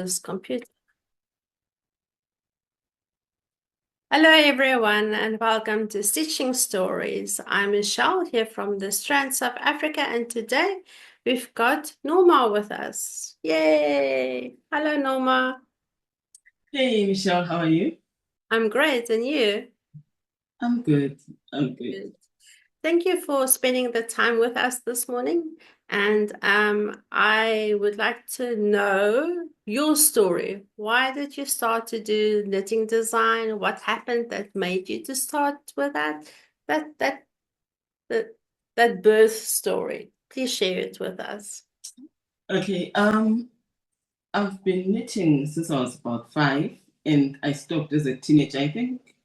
this computer. Hello everyone and welcome to Stitching Stories. I'm Michelle here from the Strand, South Africa, and today we've got Noma with us. Yay! Hello Noma. Hey, Michelle, how are you? I'm great, and you? I'm good. I'm good. Good. Thank you for spending the time with us this morning. And I would like to know your story. Why did you start to do knitting design? What happened that made you to start with that? That that that that birth story. Please share it with us. Okay, I've been knitting since I was about 5, and I stopped as a teenager. I think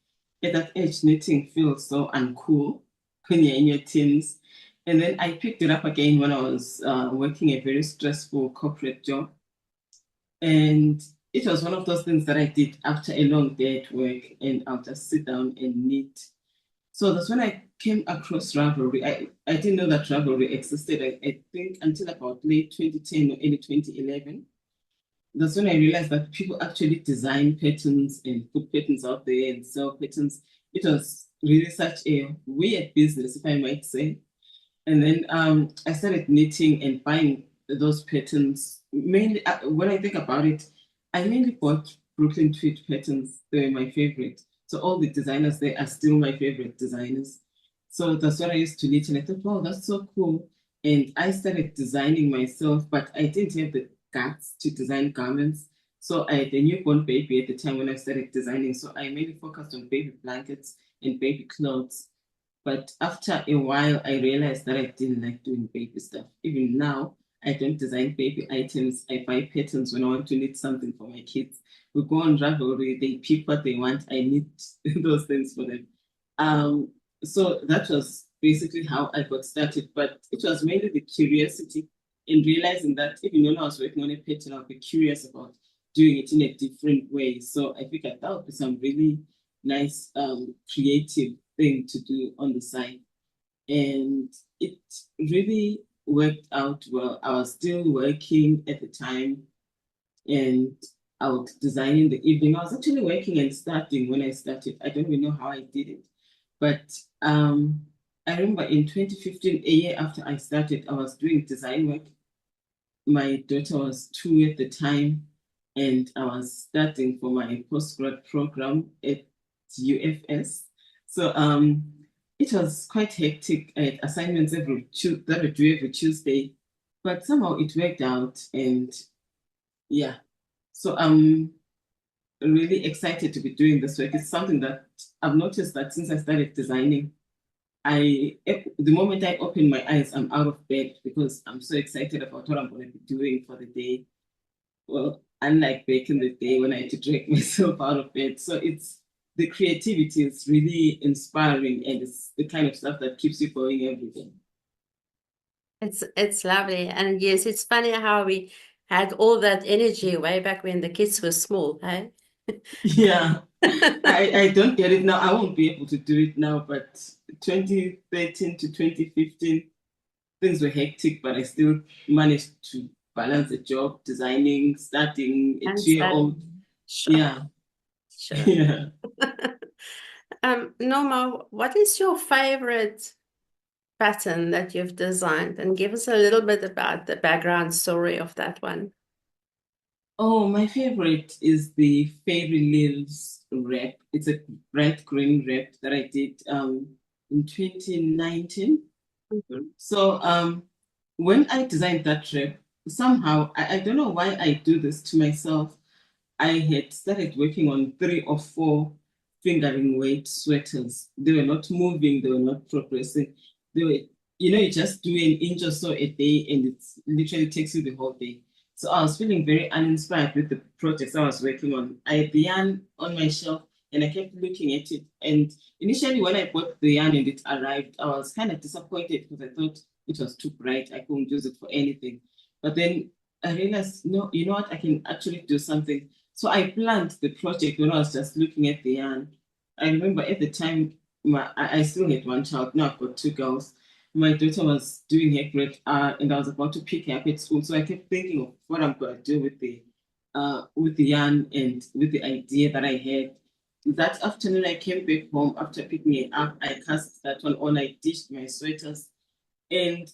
at that age, knitting feels so uncool when you're in your teens. And then I picked it up again when I was working a very stressful corporate job. And it was one of those things that I did after a long day at work, and I'll just sit down and knit. So that's when I came across Ravelry. I didn't know that Ravelry existed, I think, until about late 2010 or early 2011. That's when I realized that people actually design patterns and put patterns out there and sell patterns. It was really such a weird business, if I might say. And then I started knitting and buying those patterns. Mainly, when I think about it, I mainly bought Brooklyn Tweed patterns. They're my favorite. So all the designers there are still my favorite designers. So that's what I used to knit. And I thought, wow, that's so cool. And I started designing myself, but I didn't have the guts to design garments. So I had a newborn baby at the time when I started designing. So I mainly focused on baby blankets and baby clothes. But after a while, I realized that I didn't like doing baby stuff. Even now, I don't design baby items. I buy patterns when I want to knit something for my kids. We go on Ravelry, they pick what they want. I knit those things for them. Um, so that was basically how I got started. But it was mainly the curiosity in realizing that even when I was working on a pattern, I'll be curious about doing it in a different way. So I figured that would be some really nice creative thing to do on the side. And it really worked out well. I was still working at the time and I was designing in the evening. I was actually working and starting when I started. I don't even know how I did it. But I remember in 2015, a year after I started, I was doing design work. My daughter was 2 at the time, and I was studying for my postgrad program at UFS. So it was quite hectic. I had assignments that I do every Tuesday, but somehow it worked out, and yeah. So I'm really excited to be doing this work. It's something that I've noticed that since I started designing, the moment I open my eyes, I'm out of bed because I'm so excited about what I'm going to be doing for the day. Well, unlike back in the day when I had to drag myself out of bed. So it's the creativity is really inspiring, and it's the kind of stuff that keeps you going every day. It's lovely. And yes, it's funny how we had all that energy way back when the kids were small, hey? Yeah, I don't get it now. I won't be able to do it now, but 2013 to 2015, things were hectic, but I still managed to balance a job, designing, starting a And 2-year-old. sure, Yeah, sure. yeah. Norma, what is your favorite pattern that you've designed? And give us a little bit about the background story of that one. Oh, my favorite is the Fairy Leaves wrap. It's a bright green wrap that I did in 2019. Mhm. So when I designed that wrap, somehow I don't know why I do this to myself. I had started working on 3 or 4 fingering weight sweaters. They were not moving, they were not progressing. They were, you just do an inch or so a day and it literally takes you the whole day. So I was feeling very uninspired with the projects I was working on. I had the yarn on my shelf and I kept looking at it. And initially, when I bought the yarn and it arrived, I was kind of disappointed because I thought it was too bright. I couldn't use it for anything. But then I realized, no, you know what? I can actually do something. So I planned the project when I was just looking at the yarn. I remember at the time, I still had one child. Now I've got 2 girls. My daughter was doing her grade R, and I was about to pick her up at school. So I kept thinking of what I'm going to do with the with the yarn and with the idea that I had. That afternoon, I came back home after picking it up. I cast that one on. I dished my sweaters, and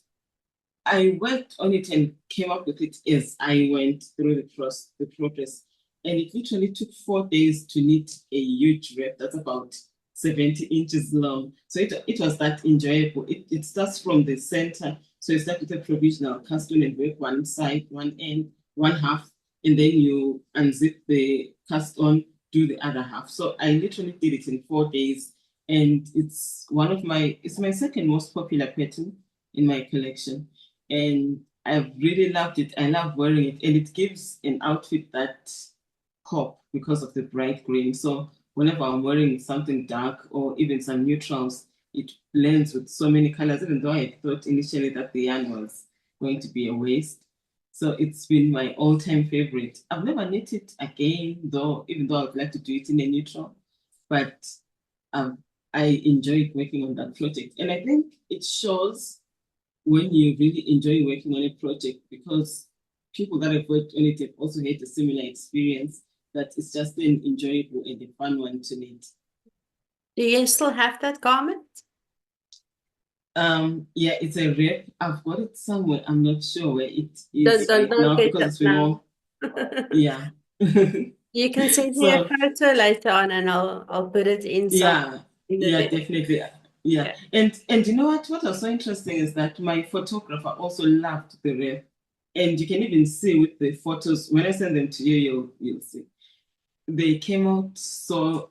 I worked on it and came up with it as I went through the process. And it literally took 4 days to knit a huge wrap that's about 70 inches long. So it was that enjoyable. It starts from the center. So you start with a provisional cast on and work one side, one end, one half, and then you unzip the cast on, do the other half. So I literally did it in 4 days. And it's my second most popular pattern in my collection, and I've really loved it. I love wearing it, and it gives an outfit that pop because of the bright green. So whenever I'm wearing something dark or even some neutrals, it blends with so many colors. Even though I thought initially that the yarn was going to be a waste, so it's been my all-time favorite. I've never knit it again, though. Even though I'd like to do it in a neutral, but um, I enjoyed working on that project, and I think it shows when you really enjoy working on a project, because people that have worked on it have also had a similar experience, that it's just an enjoyable and a fun one to knit. Do you still have that garment? Yeah, it's a wrap. I've got it somewhere. I'm not sure where it Don't, is don't, right don't now get because up it's been now. more. Yeah. You can send me a So photo later on and I'll put it in some yeah, in the yeah, video. definitely. Yeah. Yeah. And you know what? What was so interesting is that my photographer also loved the wrap. And you can even see with the photos, when I send them to you, you'll see. They came out so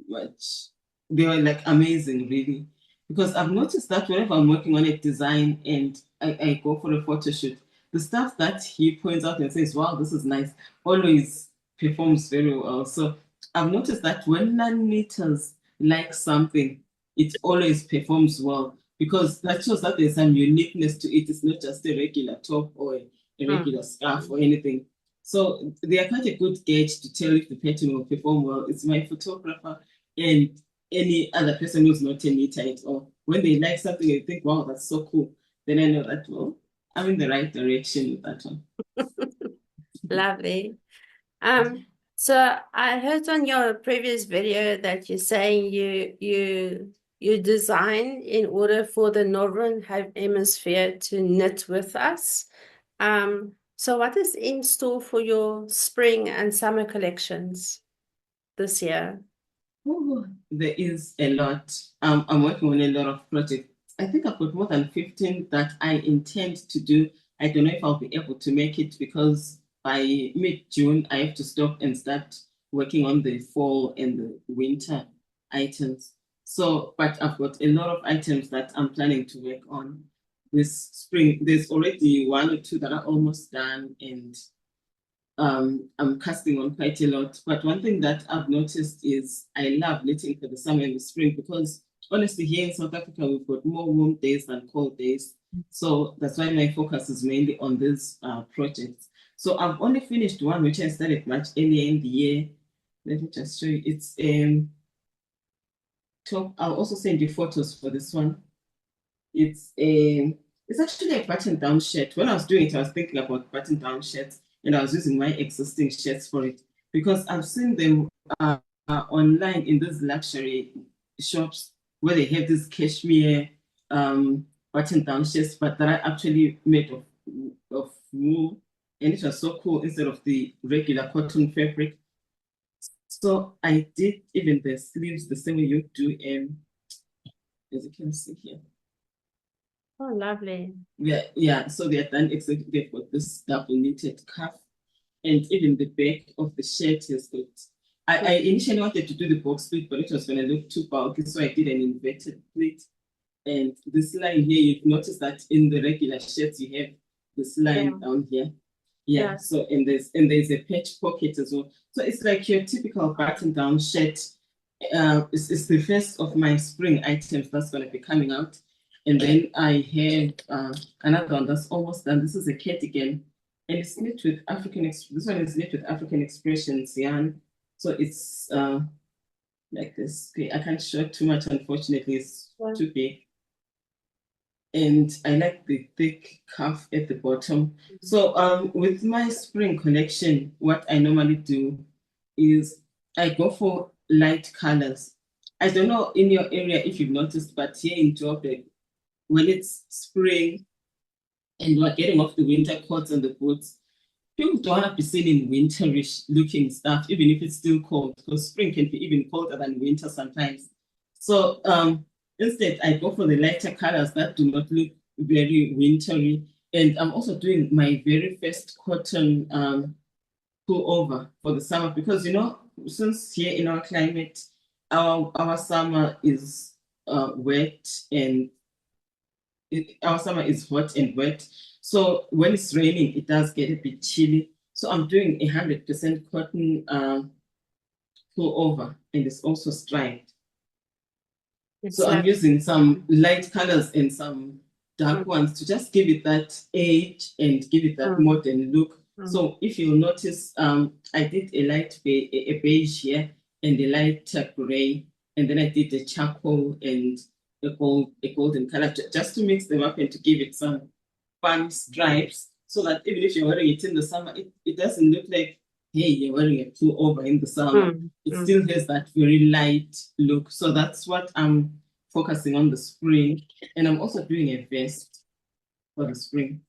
much. They were like amazing, really. Because I've noticed that whenever I'm working on a design and I go for a photo shoot, the stuff that he points out and says, wow, this is nice, always performs very well. So I've noticed that when non-knitters like something, it always performs well, because that shows that there's some uniqueness to it. It's not just a regular top or a regular Mm. scarf or anything. So they are quite a good gauge to tell if the pattern will perform well. It's my photographer and any other person who's not a knitter at all. When they like something and think, wow, that's so cool, then I know that, well, I'm in the right direction with that one. Lovely. So I heard on your previous video that you're saying you design in order for the Northern Hemisphere to knit with us. So what is in store for your spring and summer collections this year? Oh, there is a lot. I'm working on a lot of projects. I think I've got more than 15 that I intend to do. I don't know if I'll be able to make it, because by mid-June, I have to stop and start working on the fall and the winter items. So, but I've got a lot of items that I'm planning to work on this spring. There's already one or two that are almost done, and I'm casting on quite a lot. But one thing that I've noticed is I love knitting for the summer and the spring, because honestly, here in South Africa, we've got more warm days than cold days. So that's why my focus is mainly on these projects. So I've only finished one, which I started much earlier in the year. Let me just show you. It's top. I'll also send you photos for this one. It's a it's actually a button down shirt. When I was doing it, I was thinking about button down shirts, and I was using my existing shirts for it, because I've seen them online in these luxury shops where they have this cashmere button down shirts, but that are actually made of wool, and it was so cool instead of the regular cotton fabric. So I did even the sleeves the same way you do, as you can see here. Oh, lovely. Yeah. So they're done exactly. They've got this double knitted cuff, and even the back of the shirt has got. I initially wanted to do the box split, but it was going to look too bulky, so I did an inverted pleat. And this line here, you've noticed that in the regular shirts you have this Yeah, line down here. Yeah. yeah. So and there's a patch pocket as well. So it's like your typical button down shirt. It's the first of my spring items that's going to be coming out. And then I have another one that's almost done. This is a cardigan, and it's knit with this one is knit with African expressions yarn. So it's like this. Okay, I can't show too much, unfortunately, it's Yeah. too big. and I like the thick cuff at the bottom. So with my spring collection, what I normally do is I go for light colors. I don't know in your area if you've noticed, but here in Joburg, when it's spring and we're getting off the winter coats and the boots, people don't want to be seen in winterish looking stuff, even if it's still cold, because spring can be even colder than winter sometimes. So instead, I go for the lighter colors that do not look very wintry. And I'm also doing my very first cotton pullover for the summer because, since here in our climate, our summer is wet and our summer is hot and wet. So when it's raining, it does get a bit chilly. So I'm doing 100% cotton pullover, and it's also striped. It's So I'm like, using some light colors and some dark mm, ones to just give it that age and give it that mm, modern look. mm. So if you'll notice, I did a light a beige here and a light gray, and then I did a charcoal and a golden color just to mix them up and to give it some fun stripes, so that even if you're wearing it in the summer, it doesn't look like, hey, you're wearing a pullover in the summer. Mm, It mm. still has that very light look. So that's what I'm focusing on the spring. And I'm also doing a vest for the spring.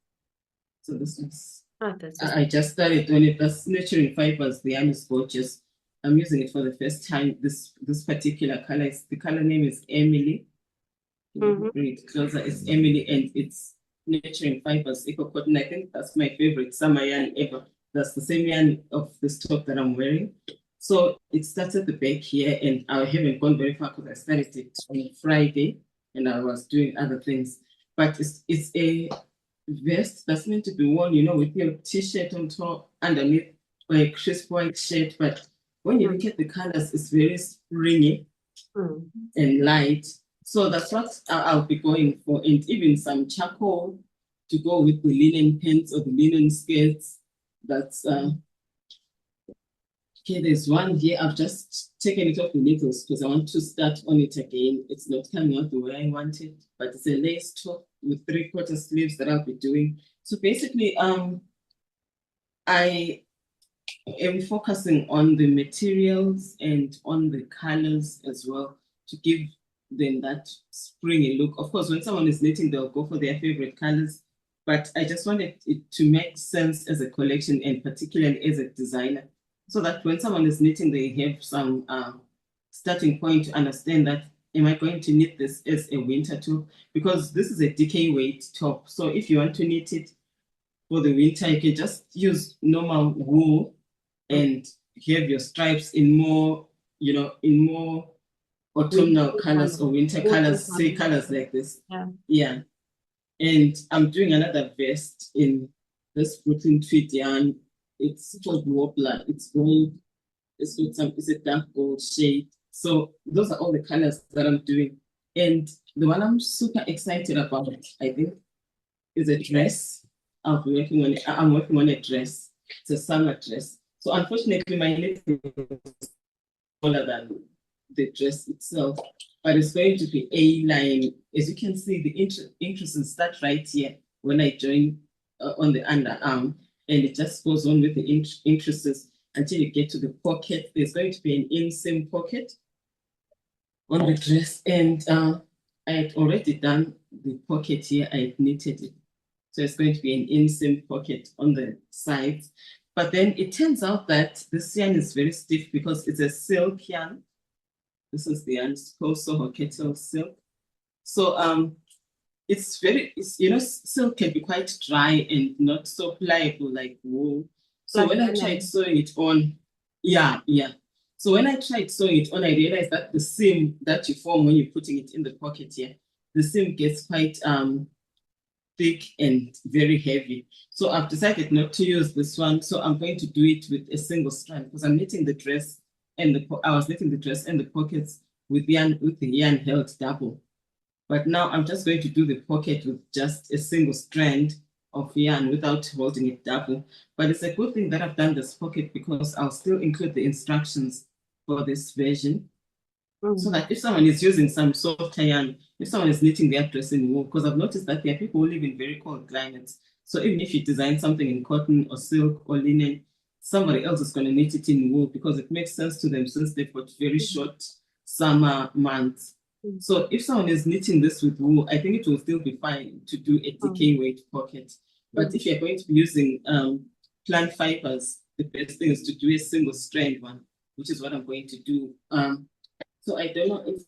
So this is, Oh, this is, I just started doing it. That's Nurturing Fibers. The yarn is gorgeous. I'm using it for the first time. This particular color, the color name is Emily. mhm. Bring it closer. It's Emily, and it's Nurturing Fibers Eco Cotton. I think that's my favorite summer yarn ever. That's the same yarn of this top that I'm wearing. So it starts at the back here, and I haven't gone very far because I started it on Friday, and I was doing other things. But it's a vest that's meant to be worn, with your t-shirt on top underneath, or a crisp white shirt. But when you Mm, look at the colors, it's very springy mm, and light. So that's what I'll be going for, and even some charcoal to go with the linen pants or the linen skirts. That's okay. There's one here. I've just taken it off the needles because I want to start on it again. It's not coming out the way I want it, but it's a lace top with 3/4 sleeves that I'll be doing. So basically, I am focusing on the materials and on the colors as well to give them that springy look. Of course, when someone is knitting, they'll go for their favorite colors, but I just wanted it to make sense as a collection and particularly as a designer, so that when someone is knitting, they have some starting point to understand that, am I going to knit this as a winter top? Because this is a DK weight top. So if you want to knit it for the winter, you can just use normal wool mm. and have your stripes in more, in more autumnal Winter colors color, or winter autumn colors, say color. colors like this. Yeah. Yeah. And I'm doing another vest in this Brooklyn tweed yarn. It's called Warbler. It's gold. It's a dark gold shade. So those are all the colors that I'm doing. And the one I'm super excited about, I think, is a dress. I'll be working on it. I'm working on a dress. It's a summer dress. So unfortunately, my knitting is smaller than the dress itself, but it's going to be A-line. As you can see, the increases start right here when I join on the underarm, and it just goes on with the increases until you get to the pocket. There's going to be an inseam pocket on the dress, and I had already done the pocket here. I had knitted it. So it's going to be an inseam pocket on the sides. But then it turns out that this yarn is very stiff because it's a silk yarn. This is the yarn, it's called Soho Kettle silk. So silk can be quite dry and not so pliable like wool. So Like when I tried linen. sewing it on, yeah, yeah. So when I tried sewing it on, I realized that the seam that you form when you're putting it in the pocket here, the seam gets quite thick and very heavy. So I've decided not to use this one. So I'm going to do it with a single strand because I'm knitting the dress and I was knitting the dress and the pockets with the yarn held double. But now I'm just going to do the pocket with just a single strand of yarn without holding it double. But it's a good thing that I've done this pocket because I'll still include the instructions for this version. So Mm. that if someone is using some soft yarn, if someone is knitting their dress in wool, because I've noticed that there are people who live in very cold climates. So even if you design something in cotton or silk or linen, somebody else is going to knit it in wool because it makes sense to them since they've got very Mm. short summer months. Mm. So if someone is knitting this with wool, I think it will still be fine to do a Mm. decay weight pocket. But Mm. if you're going to be using plant fibers, the best thing is to do a single strand one, which is what I'm going to do. So I don't know if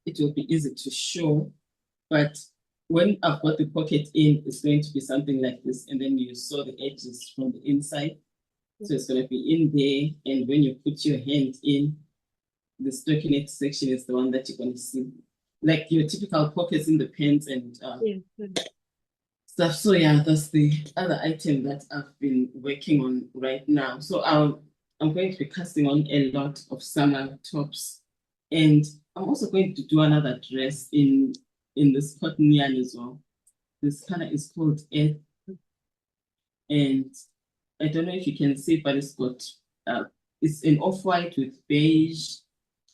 it will be easy to show, but when I've got the pocket in, it's going to be something like this, and then you sew the edges from the inside. So it's going to be in there, and when you put your hand in, the stockinette section is the one that you're going to see. Like your typical pockets in the pants and Yeah. Yeah. stuff. So yeah, that's the other item that I've been working on right now. So I'm going to be casting on a lot of summer tops, and I'm also going to do another dress in this cotton yarn as well. This color is called Earth, and I don't know if you can see, but uh, it's an off-white with beige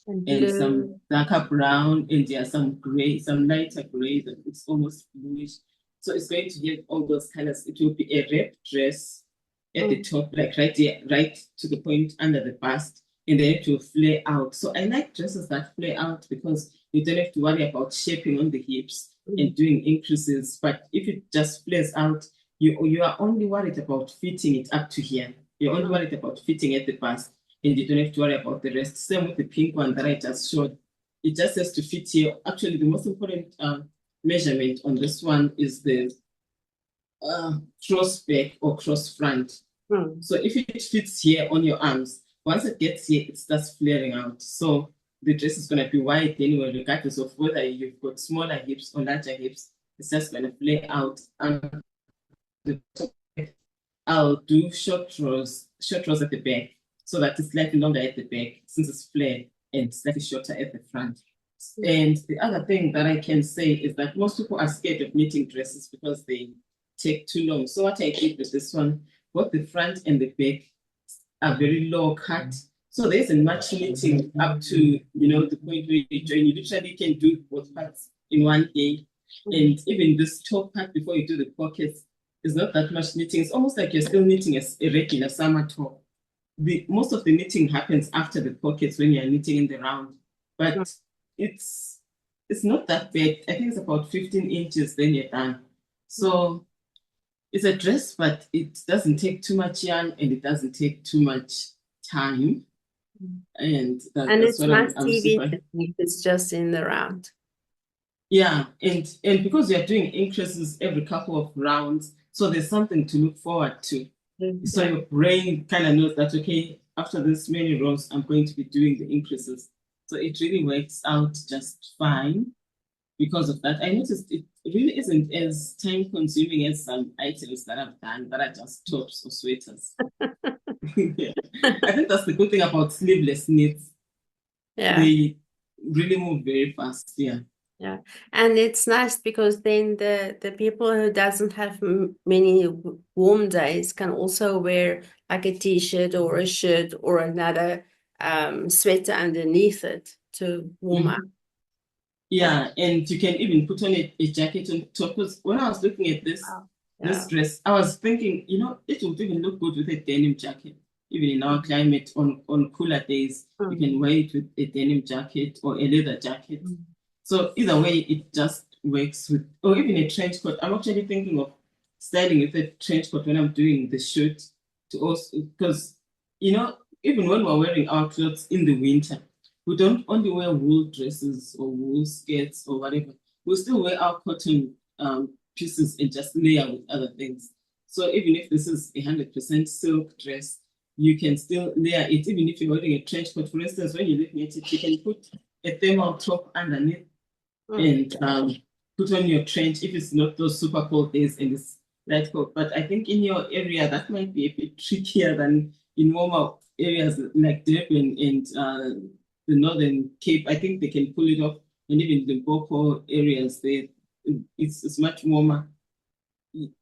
And and some blue. darker brown, and there are some gray, some lighter gray that it's almost bluish. So it's going to have all those colors. It will be a wrap dress at the Mm. top, like right there, right to the point under the bust, and then it will flare out. So I like dresses that flare out because you don't have to worry about shaping on the hips Mm. and doing increases. But if it just flares out, you are only worried about fitting it up to here. You're only Mm. worried about fitting at the bust and you don't have to worry about the rest. Same with the pink one that I just showed. It just has to fit here. Actually, the most important measurement on this one is the cross back or cross front. Mm. So if it fits here on your arms, once it gets here, it starts flaring out. So the dress is going to be wide anyway, regardless of whether you've got smaller hips or larger hips. It's just going to flare out. And the I'll do short rows at the back so that it's slightly longer at the back since it's flared and slightly shorter at the front. Mm. And the other thing that I can say is that most people are scared of knitting dresses because they take too long. So what I did with this one, both the front and the back are very low cut. So there isn't much knitting up to, the point where you join. You literally can do both parts in one day. Mm. And even this top part before you do the pockets is not that much knitting. It's almost like you're still knitting a regular summer top. Most of the knitting happens after the pockets when you're knitting in the round. Mm. But it's it's not that bad. I think it's about 15 inches, then you're done. So it's a dress, but it doesn't take too much yarn and it doesn't take too much time. Mm. And And that's it's what nice I'm TV super. to keep. It's just in the round. Yeah, and because you're doing increases every couple of rounds, so there's something to look forward to. Mm. So Yeah. your brain kind of knows that, okay, after this many rows, I'm going to be doing the increases. So it really works out just fine because of that. I noticed it really isn't as time consuming as some items that I've done that are just tops or sweaters. Yeah. I think that's the good thing about sleeveless knits. Yeah. They really move very fast. Yeah. Yeah, and it's nice because then the people who doesn't have many warm days can also wear like a t-shirt or a shirt or another sweater underneath it to warm up. Mhm. Yeah. Yeah, and you can even put on a jacket on top. Because when I was looking at Wow. this Yeah. dress, I was thinking, it would even look good with a denim jacket. Even in our climate, on cooler days, you can Mm. wear it with a denim jacket or a leather jacket. Mm. So either way, it just works with, or even a trench coat. I'm actually thinking of styling with a trench coat when I'm doing the shoot to also, because, even when we're wearing our clothes in the winter, we don't only wear wool dresses or wool skirts or whatever. We still wear our cotton pieces and just layer with other things. So even if this is 100% silk dress, you can still layer it. Even if you're wearing a trench coat, for instance, when you're looking at it, you can put a thermal top underneath Mm. and put on your trench if it's not those super cold days and it's light cold. But I think in your area that might be a bit trickier than in warmer areas like Durban and the Northern Cape. I think they can pull it off, and even the Boko areas, it's much warmer.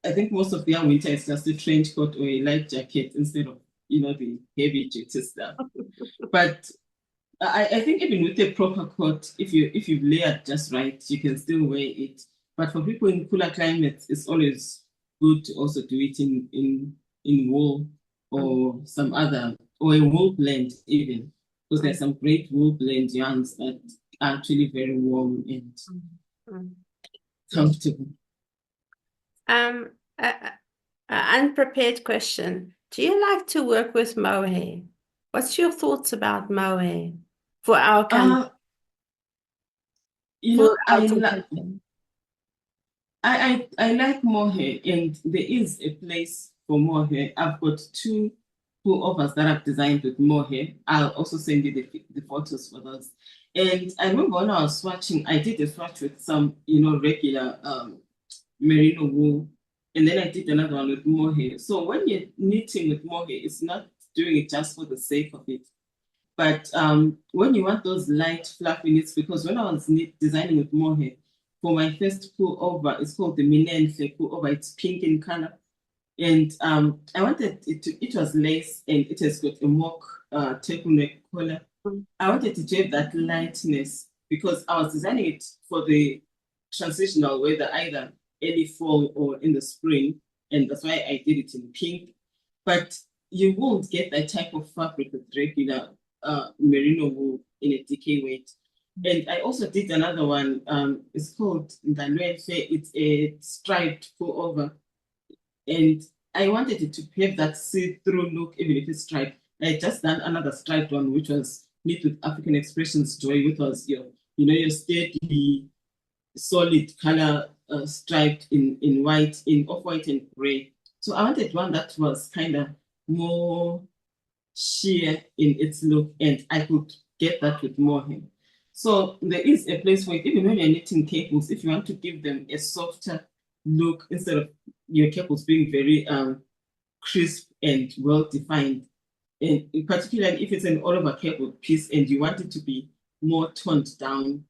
I think most of their winter is just a trench coat or a light jacket instead of the heavy duty stuff. But I think even with a proper coat, if you layered just right, you can still wear it. But for people in cooler climates, it's always good to also do it in wool Mm, or some other or a wool blend even, because mm, there's some great wool blend yarns that are actually very warm and mm, mm. comfortable. Um, unprepared question. Do you like to work with mohair? What's your thoughts about mohair for our country, Uh, you for know, our temperature? I like mohair, and there is a place for mohair. I've got two pullovers that I've designed with mohair. I'll also send you the photos for those. And I remember when I was swatching, I did a swatch with some, regular merino wool, and then I did another one with mohair. So when you're knitting with mohair, it's not doing it just for the sake of it. But when you want those light, fluffy knits, because when I was designing with mohair, for my first pullover, it's called the Noma Ndlovu pullover. It's pink in color. And I wanted it was lace and it has got a mock turtleneck collar. Mm, I wanted to have that lightness because I was designing it for the transitional weather, either early fall or in the spring. And that's why I did it in pink. But you won't get that type of fabric with regular merino wool in a decay weight. And I also did another one. It's called Ndlovu. It's a striped pullover, and I wanted it to have that see-through look, even if it's striped. I had just done another striped one, which was knit with African Expressions Joy, which was your steady, solid color striped in white, in off-white and gray. So I wanted one that was kind of more sheer in its look, and I could get that with more hem. So there is a place for it, even when you're knitting cables, if you want to give them a softer look instead of your cables being very crisp and well defined. And in particular, if it's an all over cable piece and you want it to be more toned down,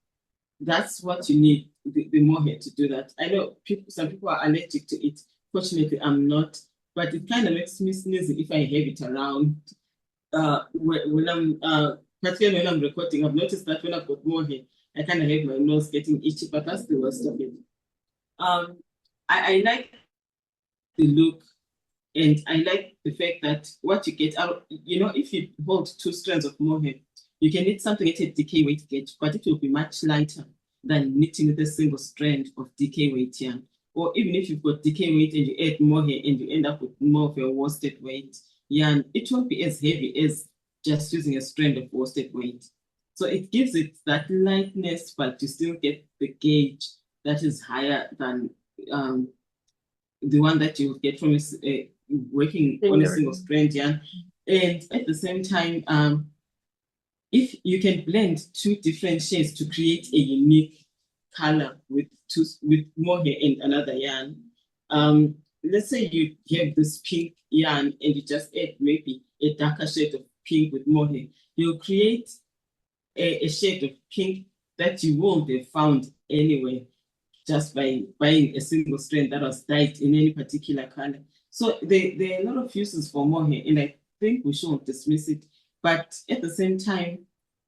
that's what you need the mohair to do that. I know some people are allergic to it. Fortunately, I'm not, but it kind of makes me sneeze if I have it around when I'm particularly when I'm recording. I've noticed that when I've got more hair, I kind of have my nose getting itchy, but that's the worst of it. Um, I like the look, and I like the fact that what you get out, if you hold two strands of mohair, you can knit something at a decay weight gauge, but it will be much lighter than knitting with a single strand of decay weight yarn. Or even if you've got decay weight and you add mohair and you end up with more of a worsted weight yarn, it won't be as heavy as just using a strand of worsted weight. So it gives it that lightness, but you still get the gauge that is higher than um, the one that you get from working on a single fingering. strand yarn. And at the same time, if you can blend two different shades to create a unique color with mohair and another yarn, let's say you have this pink yarn and you just add maybe a darker shade of pink with mohair, you'll create a shade of pink that you won't have found anywhere just by buying a single strand that was dyed in any particular color. So there are a lot of uses for mohair, and I think we shouldn't dismiss it. But at the same time,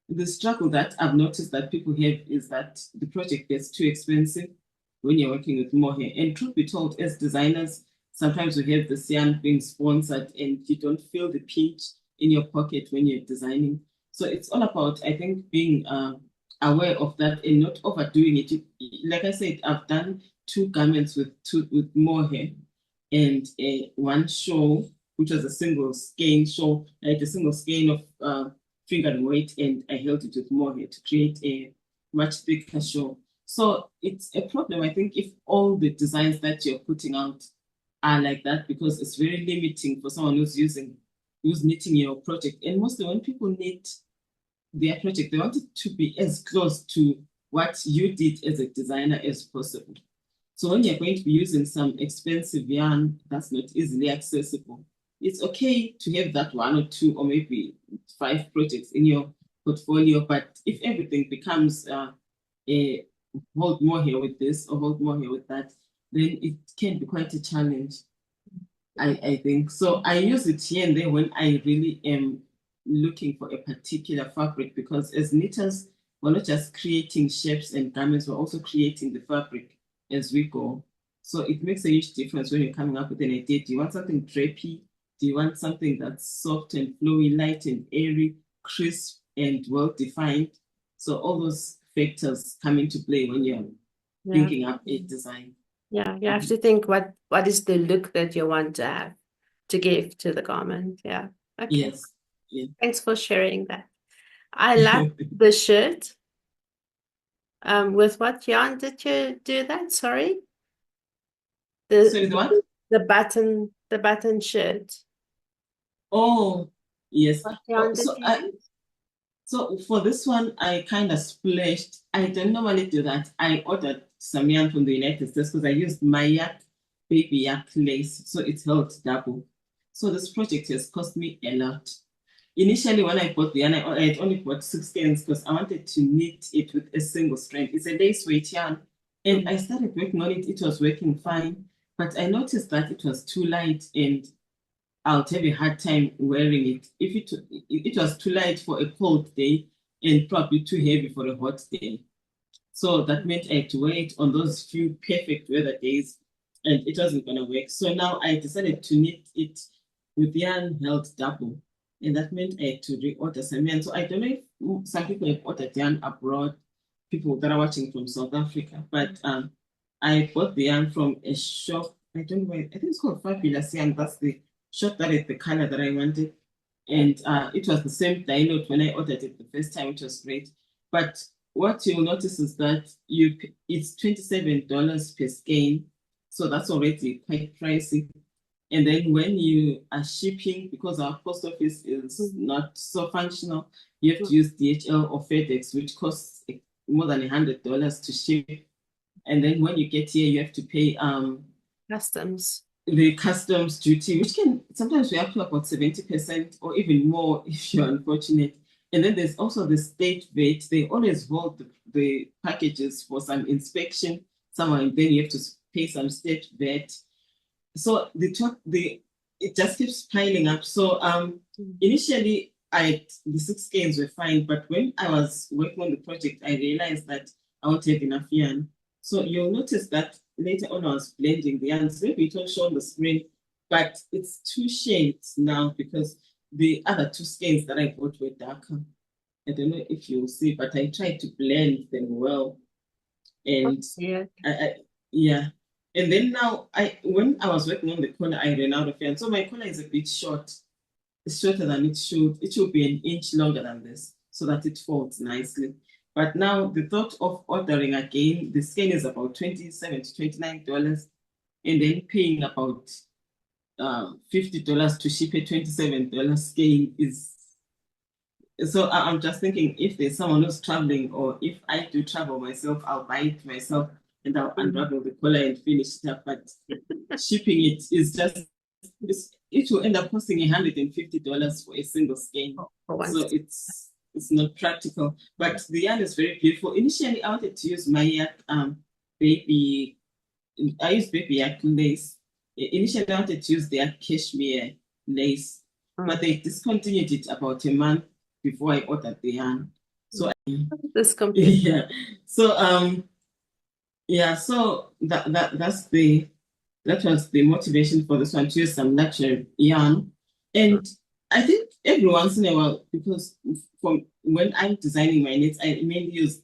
the struggle that I've noticed that people have is that the project gets too expensive when you're working with mohair. And truth be told, as designers, sometimes we have this yarn being sponsored and you don't feel the pinch in your pocket when you're designing. So it's all about, I think, being aware of that and not overdoing it. Like I said, I've done two garments with mohair and one shawl, which was a single skein shawl, like a single skein of finger weight, and I held it with mohair to create a much thicker shawl. So it's a problem, I think, if all the designs that you're putting out are like that, because it's very limiting for someone who's knitting your project. And mostly when people knit their project, they want it to be as close to what you did as a designer as possible. So when you're going to be using some expensive yarn that's not easily accessible, it's okay to have that one or two or maybe five projects in your portfolio. But if everything becomes a hold more here with this or hold more here with that, then it can be quite a challenge. I think so. I use it here and there when I really am looking for a particular fabric, because as knitters, we're not just creating shapes and garments, we're also creating the fabric as we go. So it makes a huge difference when you're coming up with an idea. Do you want something drapey? Do you want something that's soft and flowy, light and airy, crisp and well-defined? So all those factors come into play when you're Yeah. thinking up a design. Yeah. You have to think what is the look that you want to have to give to the garment. Yeah. Okay. Yes. Yeah. Thanks for sharing that. I love the shirt. With what yarn did you do that? Sorry. So the what? The button shirt. Oh, yes. What Oh, yarn did you use? so for this one, I kind of splashed. I don't normally do that. I ordered some yarn from the United States because I used my yak, baby yak lace, so it held double. So this project has cost me a lot. Initially, when I bought the yarn, I had only bought 6 skeins because I wanted to knit it with a single strand. It's a lace weight yarn. And I started working on it. It was working fine. But I noticed that it was too light and I'll have a hard time wearing it. If it was too light for a cold day and probably too heavy for a hot day. So that meant I had to wear it on those few perfect weather days, and it wasn't going to work. So now I decided to knit it with yarn held double, and that meant I had to reorder some yarn. So I don't know if some people have ordered yarn abroad, people that are watching from South Africa, but I bought the yarn from a shop. I don't know, I think it's called Fabulous Yarn. That's the shop that had the color that I wanted. And it was the same dye note when I ordered it the first time, which was great. But what you'll notice is that it's $27 per skein. So that's already quite pricey. And then when you are shipping, because our post office is not so functional, you have to use DHL or FedEx, which costs more than $100 to ship. And then when you get here, you have to pay Customs. the customs duty, which can sometimes be up to about 70% or even more if you're unfortunate. And then there's also the state VAT. They always hold the packages for some inspection somewhere, and then you have to pay some state VAT. So it just keeps piling up. So initially the 6 skeins were fine, but when I was working on the project, I realized that I won't have enough yarn. So you'll notice that later on I was blending the yarns. Maybe it won't show on the screen, but it's 2 shades now because the other 2 skeins that I bought were darker. I don't know if you'll see, but I tried to blend them well. And Yeah. yeah. And then now when I was working on the collar, I ran out of yarn. So my collar is a bit short. It's shorter than it should. It should be an inch longer than this so that it folds nicely. But now the thought of ordering again, the skein is about $27 to $29, and then paying about $50 to ship a $27 skein is. So I'm just thinking if there's someone who's traveling, or if I do travel myself, I'll buy it myself and I'll unravel the collar and finish it up. But shipping it is just, it will end up costing $150 for a single skein. So it's not practical. But the yarn is very beautiful. Initially, I wanted to use my baby, I used baby yak lace. Initially, I wanted to use their cashmere lace, but they discontinued it about a month before I ordered the yarn. So this complete. yeah. So yeah, so that was the motivation for this one, to use some natural yarn. And I think every once in a while, because from when I'm designing my knits, I mainly use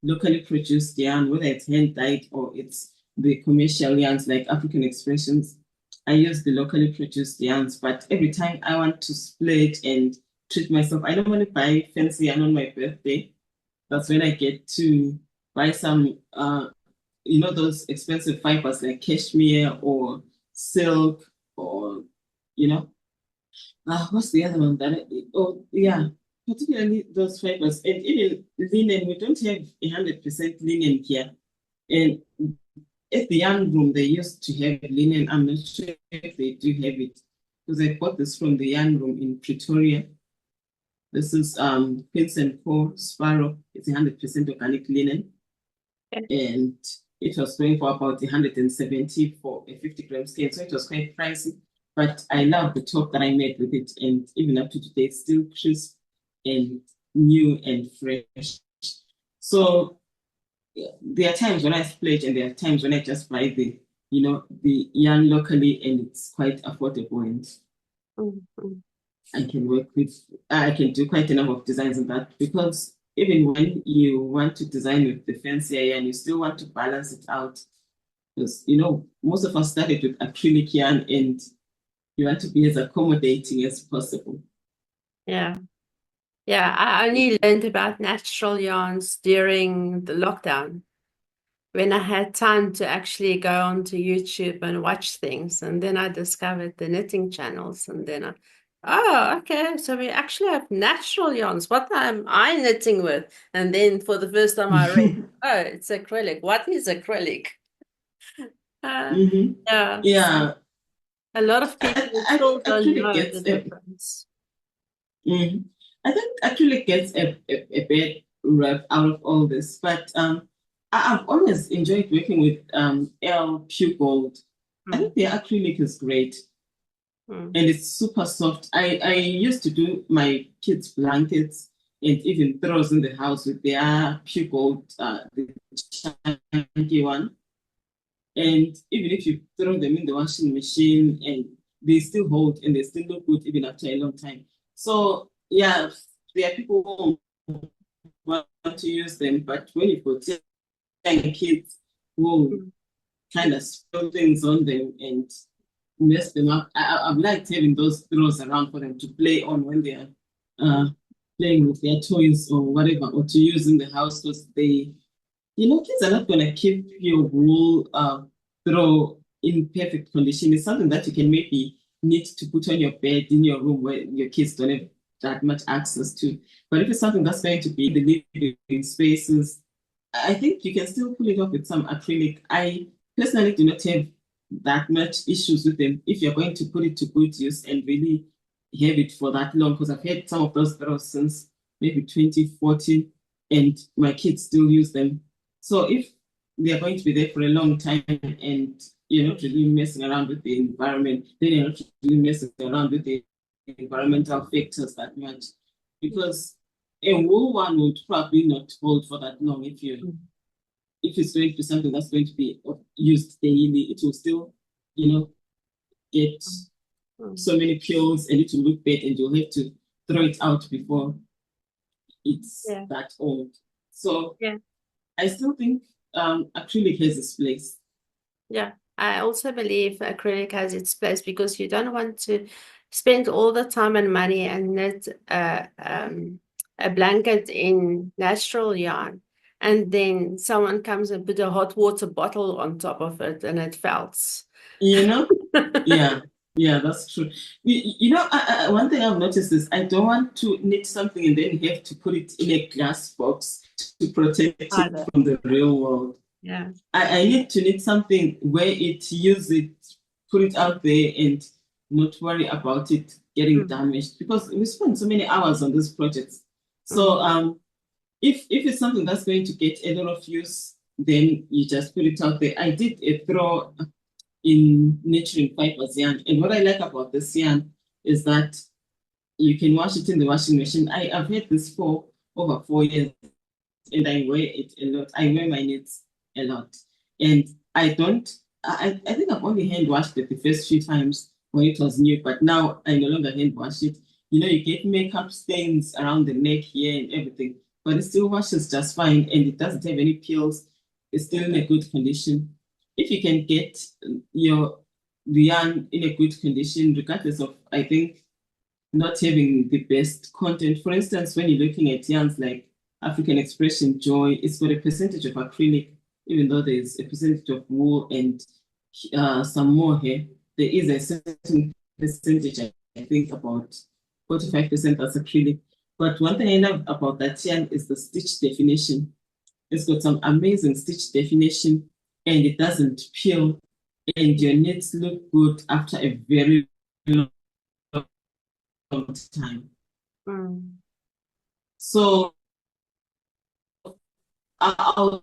locally produced yarn, whether it's hand dyed or it's the commercial yarns like African Expressions. I use the locally produced yarns, but every time I want to split and treat myself, I normally buy fancy yarn on my birthday. That's when I get to buy some those expensive fibers like cashmere or silk, or what's the other one particularly those fibers. And even linen, we don't have 100% linen here. And at the yarn room, they used to have linen. I'm not sure if they do have it, because I bought this from the yarn room in Pretoria. This is Quince & Co. Sparrow. It's 100% organic linen. Okay. And it was going for about 170 for a 50-gram skein, so it was quite pricey. But I love the top that I made with it, and even up to today, it's still crisp and new and fresh. So there are times when I splurge, and there are times when I just buy the yarn locally, and it's quite affordable, and Mm. I can work with. I can do quite a number of designs in that because even when you want to design with the fancier yarn, you still want to balance it out because most of us started with acrylic yarn, and you want to be as accommodating as possible. Yeah. Yeah, I only learned about natural yarns during the lockdown when I had time to actually go onto YouTube and watch things. And then I discovered the knitting channels. And then oh, okay. So we actually have natural yarns. What am I knitting with? And then for the first time I read, oh, it's acrylic. What is acrylic? Uh, Hmm. yeah. So Yeah, a lot of people I still think don't acrylic know the gets a. difference. Mm, I think acrylic gets a bad rep out of all this, but I've always enjoyed working with L Pure Gold. I Mm, think their acrylic is great mm, and it's super soft. I used to do my kids' blankets and even throws in the house with their Pure Gold, the chunky one. And even if you throw them in the washing machine and they still hold and they still look good even after a long time. So yeah, there are people who want to use them, but when you put young kids who mm, kind of spill things on them and mess them up, I've liked having those throws around for them to play on when they're uh, playing with their toys or whatever, or to use in the house because kids are not going to keep your wool throw in perfect condition. It's something that you can maybe need to put on your bed in your room where your kids don't have that much access to. But if it's something that's going to be in the living spaces, I think you can still pull it off with some acrylic. I personally do not have that much issues with them if you're going to put it to good use and really have it for that long. Because I've had some of those throws since maybe 2014, and my kids still use them. So if they are going to be there for a long time and you're not really messing around with the environment, then you're not really messing around with the environmental factors that much. Because a wool one would probably not hold for that long mm, if it's going to be something that's going to be used daily, it will still, get mm, mm. so many pills and it will look bad and you'll have to throw it out before it's Yeah. that old. So Yeah. I still think acrylic has its place. Yeah, I also believe acrylic has its place because you don't want to spend all the time and money and knit a blanket in natural yarn, and then someone comes and put a hot water bottle on top of it and it felts. You know? Yeah, yeah, that's true. One thing I've noticed is I don't want to knit something and then have to put it in a glass box to protect it Either. from the real world. Yeah. I need to need something where use it, put it out there, and not worry about it getting Mm, damaged because we spend so many hours on this project. So mm, if it's something that's going to get a lot of use, then you just put it out there. I did a throw in nurturing fibers yarn, and what I like about this yarn is that you can wash it in the washing machine. I've had this for over 4 years and I wear it a lot. I wear my knits a lot. And I don't, I think I've only hand washed it the first few times when it was new, but now I no longer hand wash it. You get makeup stains around the neck here and everything, but it still washes just fine and it doesn't have any peels. It's still in a good condition. If you can get your the yarn in a good condition, regardless of, I think, not having the best content. For instance, when you're looking at yarns like African Expression Joy, it's got a percentage of acrylic, even though there's a percentage of wool and some more here. There is a certain percentage, I think about 45% that's acrylic. But one thing I love about that yarn is the stitch definition. It's got some amazing stitch definition and it doesn't peel and your knits look good after a very long time. mm. So I'll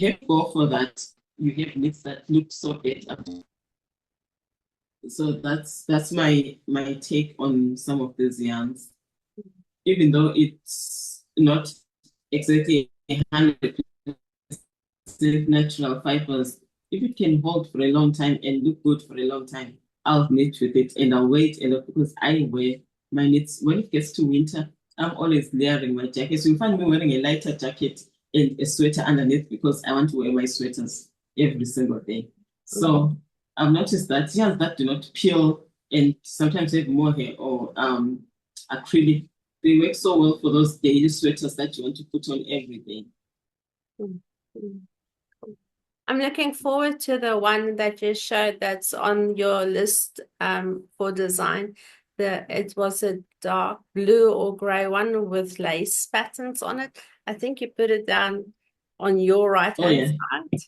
have go for that. You have knits that look so better. So that's my take on some of these yarns. Even though it's not exactly 100% natural fibers, if it can hold for a long time and look good for a long time, I'll knit with it and I'll wait a lot because I wear my knits. When it gets to winter, I'm always layering my jackets. You'll find me wearing a lighter jacket and a sweater underneath because I want to wear my sweaters every single day. Mm. So I've noticed that yarns that do not peel and sometimes have more hair or acrylic, they work so well for those daily sweaters that you want to put on every day. Mm. Mm. I'm looking forward to the one that you showed that's on your list for design. It was a dark blue or gray one with lace patterns on it. I think you put it down on your right Oh hand yeah, side.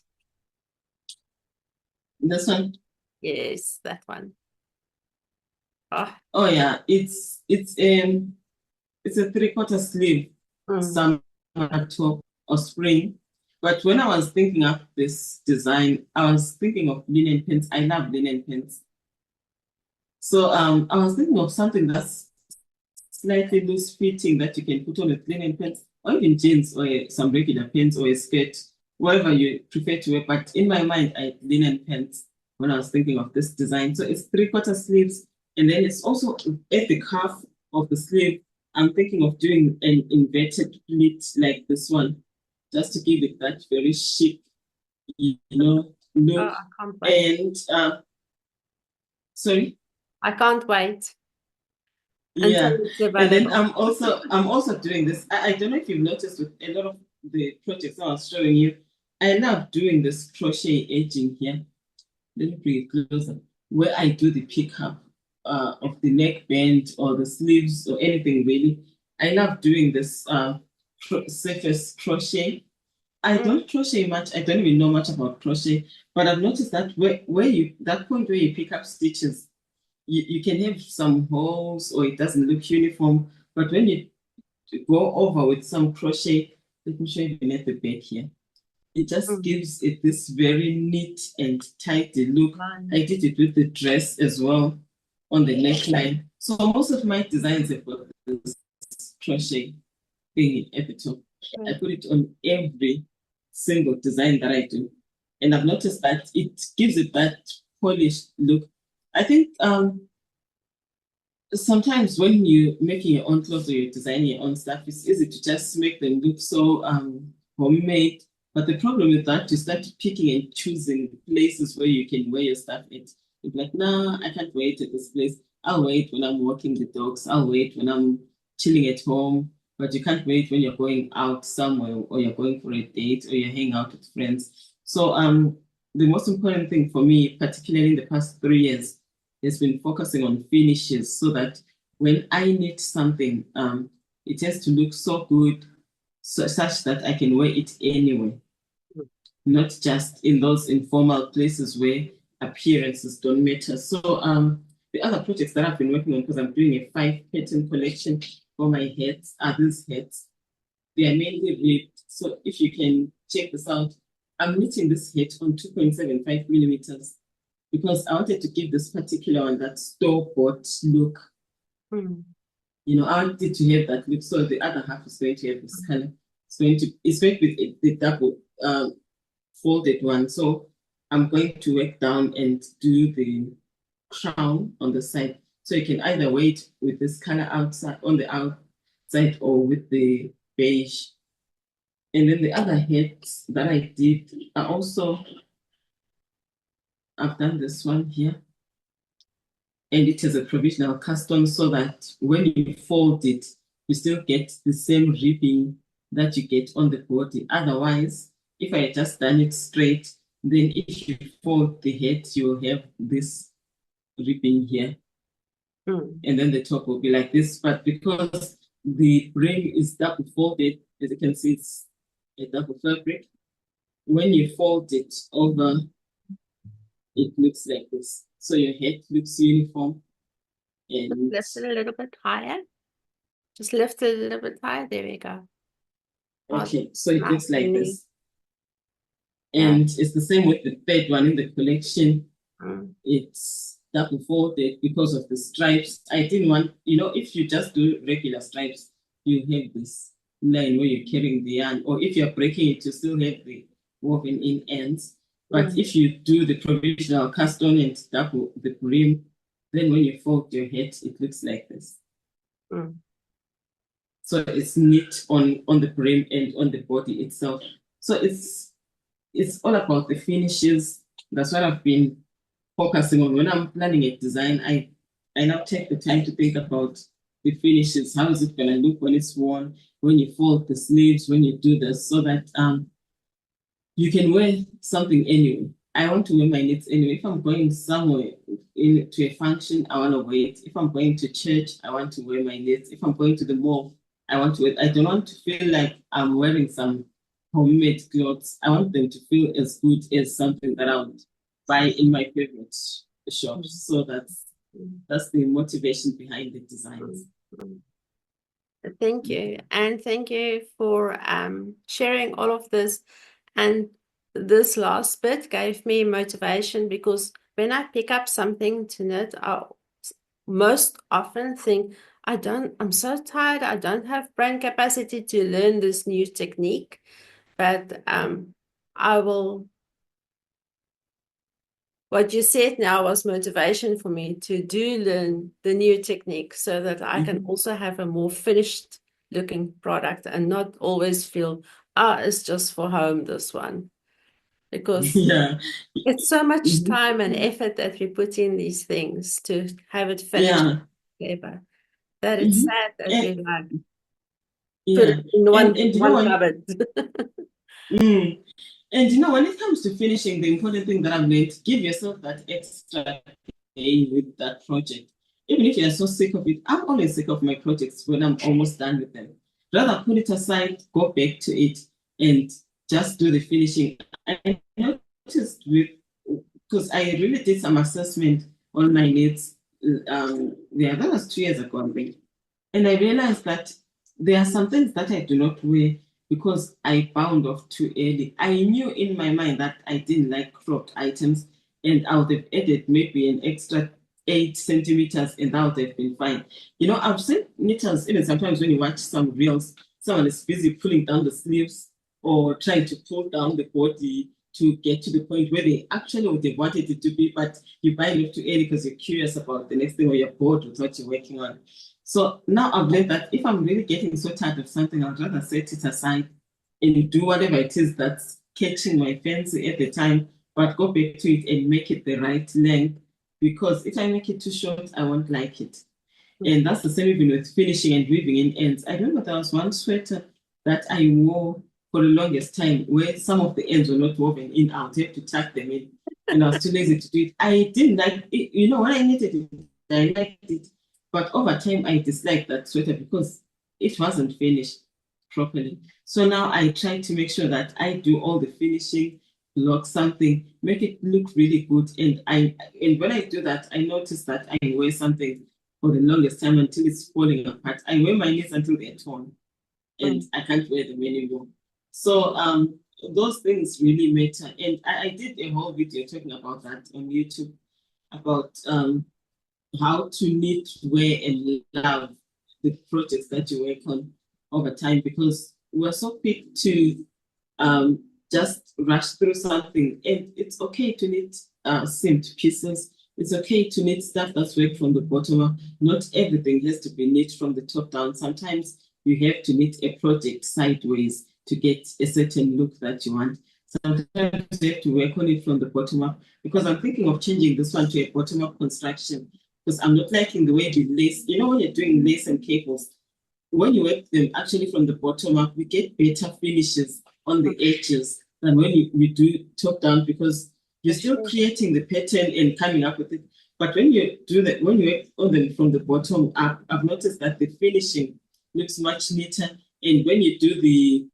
this one. Yes, that one. Oh, Oh yeah, it's a three-quarter sleeve, mm, summer top or spring. But when I was thinking of this design, I was thinking of linen pants. I love linen pants. So I was thinking of something that's slightly loose fitting that you can put on with linen pants or even jeans or some regular pants or a skirt, whatever you prefer to wear. But in my mind, I had linen pants when I was thinking of this design. So it's three-quarter sleeves, and then it's also at the cuff of the sleeve. I'm thinking of doing an inverted pleat like this one, just to give it that very chic, oh, look. I can't wait. And sorry. I can't wait until Yeah, it's and then available. I'm also doing this. I don't know if you've noticed with a lot of the projects I was showing you, I love doing this crochet edging here. Let me bring it closer. Where I do the pickup of the neckband or the sleeves or anything really. I love doing this surface crochet. I Mm, don't crochet much. I don't even know much about crochet, but I've noticed that where you that point where you pick up stitches, you can have some holes or it doesn't look uniform. But when you go over with some crochet, let me show you at the back here. It just mm, gives it this very neat and tidy look. line. I did it with the dress as well on the neckline. So most of my designs have got this crochet thing at the top. I Mm, put it on every single design that I do. And I've noticed that it gives it that polished look. I think sometimes when you're making your own clothes or you're designing your own stuff, it's easy to just make them look so homemade. But the problem with that, you start picking and choosing places where you can wear your stuff at. You're like, nah, I can't wait at this place. I'll wait when I'm walking the dogs. I'll wait when I'm chilling at home. But you can't wait when you're going out somewhere or you're going for a date or you're hanging out with friends. So the most important thing for me, particularly in the past 3 years, has been focusing on finishes so that when I knit something, it has to look so good, such that I can wear it anyway, not just in those informal places where appearances don't matter. So the other projects that I've been working on, because I'm doing a 5 pattern collection for my hats, are these hats. They are mainly ribbed. So if you can check this out, I'm knitting this hat on 2.75 millimeters because I wanted to give this particular one that store-bought look. mm, I wanted to have that look. So the other half is going to have this color. It's going to be the double folded one. So I'm going to work down and do the crown on the side. So you can either wait with this color outside on the outside or with the beige. And then the other hats that I did are also, I've done this one here. And it is a provisional custom so that when you fold it, you still get the same ribbing that you get on the body. Otherwise, if I had just done it straight, then if you fold the head, you will have this ribbing here. mm. And then the top will be like this. But because the brim is double folded, as you can see, it's a double fabric. When you fold it over, it looks like this. So your head looks uniform Just and lift it a little bit higher. Just lift it a little bit higher. There we go. Oh, okay, so it nice looks and like neat. this. Yeah. And it's the same with the third one in the collection. Mm, It's double folded because of the stripes. I didn't want, if you just do regular stripes, you have this line where you're carrying the yarn, or if you're breaking it, you still have the woven in ends. But Mm, if you do the provisional cast on and double the brim, then when you fold your head, it looks like this. mm, So it's neat on the brim and on the body itself. So it's all about the finishes. That's what I've been focusing on when I'm planning a design. I now take the time to think about the finishes. How is it gonna look when it's worn? When you fold the sleeves, when you do this, so that you can wear something anyway. I want to wear my knits anyway. If I'm going somewhere to a function, I want to wear it. If I'm going to church, I want to wear my knits. If I'm going to the mall, I want to wear it. I don't want to feel like I'm wearing some homemade clothes. I want them to feel as good as something that I would buy in my favorite shops. So mm, that's the motivation behind the mm, designs. mm. Thank you. And thank you for sharing all of this. And this last bit gave me motivation because when I pick up something to knit, I most often think, I'm so tired, I don't have brain capacity to learn this new technique. But I will what you said now was motivation for me to do learn the new technique so that I can Mhm. also have a more finished looking product and not always feel, it's just for home, this one. Because Yeah. it's so much Mhm. time and effort that we put in these things to have it finished Yeah. together that it's Mhm. sad that we And, like put it yeah. in And you know one what? cupboard. Mm. And when it comes to finishing, the important thing that I've learned, give yourself that extra day with that project. Even if you're so sick of it, I'm always sick of my projects when I'm almost done with them. Rather put it aside, go back to it, and just do the finishing. I noticed because I really did some assessment on my needs. Yeah, that was 2 years ago, I think. And I realized that there are some things that I do not wear because I bound off too early. I knew in my mind that I didn't like cropped items, and I would have added maybe an extra 8 centimeters, and that would have been fine. I've seen knitters, even sometimes when you watch some reels, someone is busy pulling down the sleeves or trying to pull down the body to get to the point where they actually would have wanted it to be, but you buy it too early because you're curious about the next thing or you're bored with what you're working on. So now I've learned that if I'm really getting so tired of something, I'd rather set it aside and do whatever it is that's catching my fancy at the time, but go back to it and make it the right length. Because if I make it too short, I won't like it. And that's the same even with finishing and weaving in ends. I remember there was one sweater that I wore for the longest time where some of the ends were not woven in. I would have to tuck them in. And I was too lazy to do it. I didn't like it. When I knitted it, I liked it. But over time, I disliked that sweater because it wasn't finished properly. So now I try to make sure that I do all the finishing, lock something, make it look really good. And when I do that, I notice that I wear something for the longest time until it's falling apart. I wear my knits until they're torn and Mm, I can't wear them anymore. So those things really matter. And I did a whole video talking about that on YouTube about how to knit, wear, and love the projects that you work on over time because we're so quick to just rush through something. And it's okay to knit seamed pieces. It's okay to knit stuff that's worked from the bottom up. Not everything has to be knit from the top down. Sometimes you have to knit a project sideways to get a certain look that you want. Sometimes you have to work on it from the bottom up because I'm thinking of changing this one to a bottom up construction because I'm not liking the way the lace, when you're doing lace and cables, when you work them actually from the bottom up, we get better finishes on the edges than when we do top down because you're for still sure. creating the pattern and coming up with it. But when you do that, when you work on them from the bottom up, I've noticed that the finishing looks much neater. And when you do the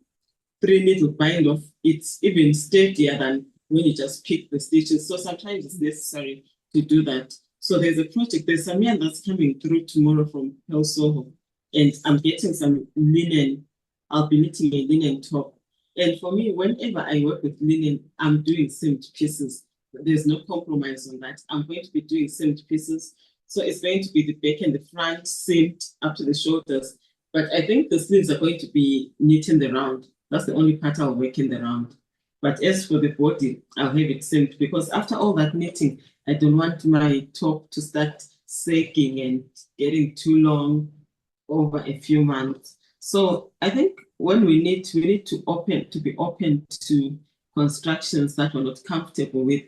3 needle bind off, it's even sturdier than when you just pick the stitches. So sometimes it's necessary to do that. So there's some yarn that's coming through tomorrow from Hell Soho, and I'm getting some linen. I'll be knitting a linen top. And for me, whenever I work with linen, I'm doing seamed pieces There's no compromise on that. I'm going to be doing seamed pieces. So it's going to be the back and the front seamed up to the shoulders. But I think the sleeves are going to be knit in the round. That's the only part I'll work in the round. But as for the body, I'll have it seamed because after all that knitting, I don't want my top to start sagging and getting too long over a few months. So I think when we need to be open to constructions that we're not comfortable with,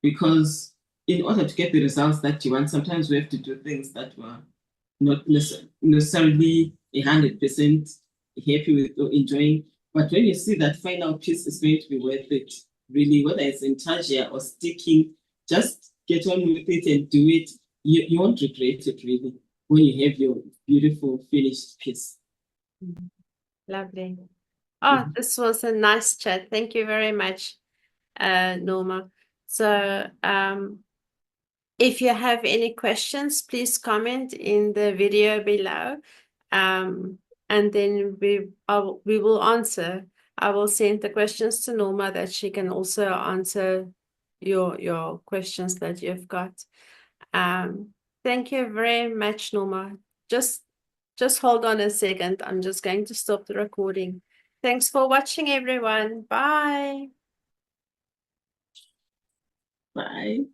because in order to get the results that you want, sometimes we have to do things that we're not necessarily 100% happy with or enjoying. But when you see that final piece is going to be worth it, really, whether it's intarsia or sticking, just get on with it and do it. You won't regret it really when you have your beautiful finished piece. Lovely. Oh, Mhm. this was a nice chat. Thank you very much, Norma. So, if you have any questions, please comment in the video below, and then we will answer. I will send the questions to Norma that she can also answer your questions that you've got. Um, Thank you very much, Norma. Just just hold on a second. I'm just going to stop the recording. Thanks for watching, everyone. Bye. Bye.